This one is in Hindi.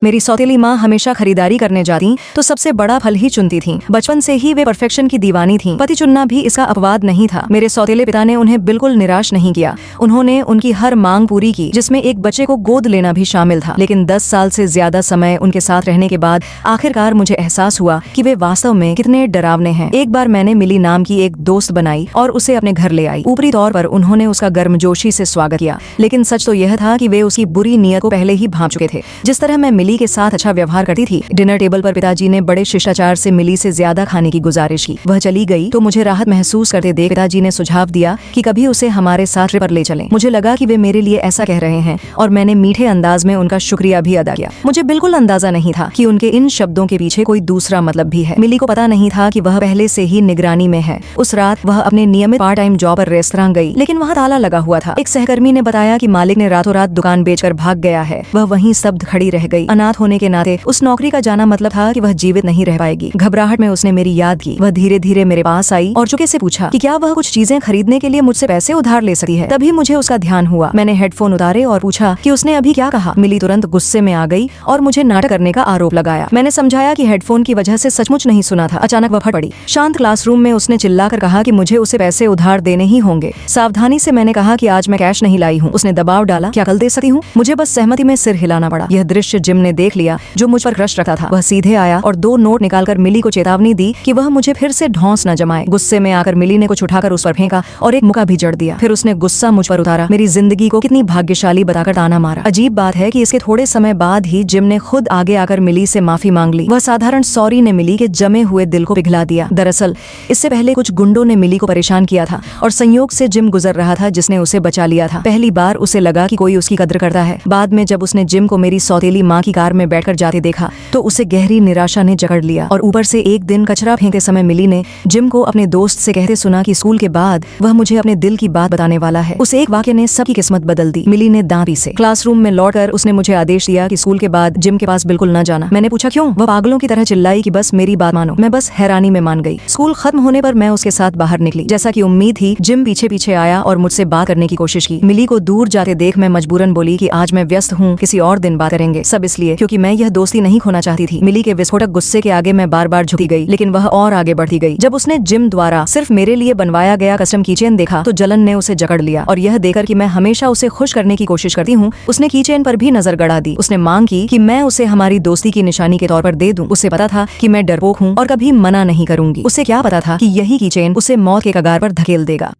मेरी सौतेली माँ हमेशा खरीदारी करने जाती तो सबसे बड़ा फल ही चुनती थीं। बचपन से ही वे परफेक्शन की दीवानी थीं। पति चुनना भी इसका अपवाद नहीं था। मेरे सौतेले पिता ने उन्हें बिल्कुल निराश नहीं किया। उन्होंने उनकी हर मांग पूरी की, जिसमें एक बच्चे को गोद लेना भी शामिल था। लेकिन 10 साल से ज्यादा समय उनके साथ रहने के बाद आखिरकार मुझे एहसास हुआ कि वे वास्तव में कितने डरावने हैं। एक बार मैंने मिली नाम की एक दोस्त बनाई और उसे अपने घर ले आई। ऊपरी तौर पर उन्होंने उसका गर्मजोशी से स्वागत किया, लेकिन सच तो यह था कि वे उसकी बुरी नीयत को पहले ही भांप चुके थे। जिस तरह मैं मिली के साथ अच्छा व्यवहार करती थी, डिनर टेबल पर पिताजी ने बड़े शिष्टाचार से मिली से ज्यादा खाने की गुजारिश की। वह चली गई तो मुझे राहत महसूस करते देख पिताजी ने सुझाव दिया कि कभी उसे हमारे साथ ट्रिप पर ले चलें। मुझे लगा कि वे मेरे लिए ऐसा कह रहे हैं और मैंने मीठे अंदाज में उनका शुक्रिया भी अदा किया। मुझे बिल्कुल अंदाजा नहीं था कि उनके इन शब्दों के पीछे कोई दूसरा मतलब भी है। मिली को पता नहीं था कि वह पहले से ही निगरानी में है। उस रात वह अपने नियमित पार्ट टाइम जॉब पर रेस्तरां गई, लेकिन वहाँ ताला लगा हुआ था। एक सहकर्मी ने बताया कि मालिक ने रातों रात दुकान बेचकर भाग गया है। वह वहीं स्तब्ध खड़ी रह गई। अनाथ होने के नाते उस नौकरी का जाना मतलब था कि वह जीवित नहीं रह पाएगी। घबराहट में उसने मेरी याद की। वह धीरे धीरे मेरे पास आई और चुपके से पूछा कि क्या वह कुछ चीजें खरीदने के लिए मुझसे पैसे उधार ले सकती है। तभी मुझे उसका ध्यान हुआ। मैंने हेडफोन उतारे और पूछा कि उसने अभी क्या कहा। मिली तुरंत गुस्से में आ गई और मुझे नाटक करने का आरोप लगाया। मैंने समझाया कि हेडफोन की वजह से सचमुच नहीं सुना था। अचानक वह फट पड़ी। शांत क्लासरूम में उसने चिल्लाकर कहा कि मुझे उसे पैसे उधार देने ही होंगे। सावधानी से मैंने कहा कि आज मैं कैश नहीं लाई हूँ। उसने दबाव डाला, क्या कल दे सकती हूँ। मुझे बस सहमति में सिर हिलाना पड़ा। यह दृश्य जिम ने देख लिया, जो मुझ पर क्रश रखता था। वह सीधे आया और 2 नोट निकालकर मिली को चेतावनी दी कि वह मुझे फिर से ढौंस न जमाए। गुस्से में आकर मिली ने कुछ उठाकर उस पर फेंका और एक मुक्का भी जड़ दिया। फिर उसने गुस्सा मुझ पर उतारा, मेरी जिंदगी को कितनी भाग्यशाली बताकर ताना मारा। अजीब बात है कि इसके थोड़े समय बाद ही जिम ने खुद आगे आकर मिली से माफी मांग ली। वह साधारण सॉरी ने मिली के जमे हुए दिल को पिघला दिया। दरअसल इससे पहले कुछ गुंडों ने मिली को परेशान किया था और संयोग से जिम गुजर रहा था, जिसने उसे बचा लिया था। पहली बार उसे लगा कि कोई उसकी कद्र करता है। बाद में जब उसने जिम को मेरी सौतेली माँ की कार में बैठकर जाते देखा तो उसे गहरी निराशा ने जकड़ लिया। और ऊपर से एक दिन कचरा फेंकते समय मिली ने जिम को अपने दोस्त से कहते सुना कि स्कूल के बाद वह मुझे अपने दिल की बात बताने वाला है। उस एक वाक्य ने सबकी किस्मत बदल दी। मिली ने दांत पीसे। क्लासरूम में लौटकर उसने मुझे आदेश दिया कि स्कूल के बाद जिम के पास बिल्कुल न जाना। मैंने पूछा क्यों। वह पागलों की तरह चिल्लाई कि बस मेरी बात मानो। मैं बस हैरानी में मान गई। स्कूल खत्म होने पर मैं उसके साथ बाहर निकली। जैसा कि उम्मीद थी, जिम पीछे पीछे आया और मुझसे बात करने की कोशिश की। मिली को दूर जाते देख मैं मजबूरन बोली कि आज मैं व्यस्त हूँ, किसी और दिन बात करेंगे। सब इसलिए क्योंकि मैं यह दोस्ती नहीं खोना चाहती थी। मिली के विस्फोटक गुस्से के आगे मैं बार बार झुकी गई, लेकिन वह और आगे बढ़ती गई। जब उसने जिम द्वारा सिर्फ मेरे लिए बनवाया गया कस्टम कीचेन देखा तो जलन ने उसे जकड़ लिया। और यह देखकर कि मैं हमेशा उसे खुश करने की कोशिश करती हूँ, उसने कीचेन पर भी नजर गड़ा दी। उसने मांग की कि मैं उसे हमारी दोस्ती की निशानी के तौर पर दे दूं। उसे पता था कि मैं डरपोक हूँ और कभी मना नहीं करूंगी। उसे क्या पता था कि यही कीचेन उसे मौत के कगार पर धकेल देगा।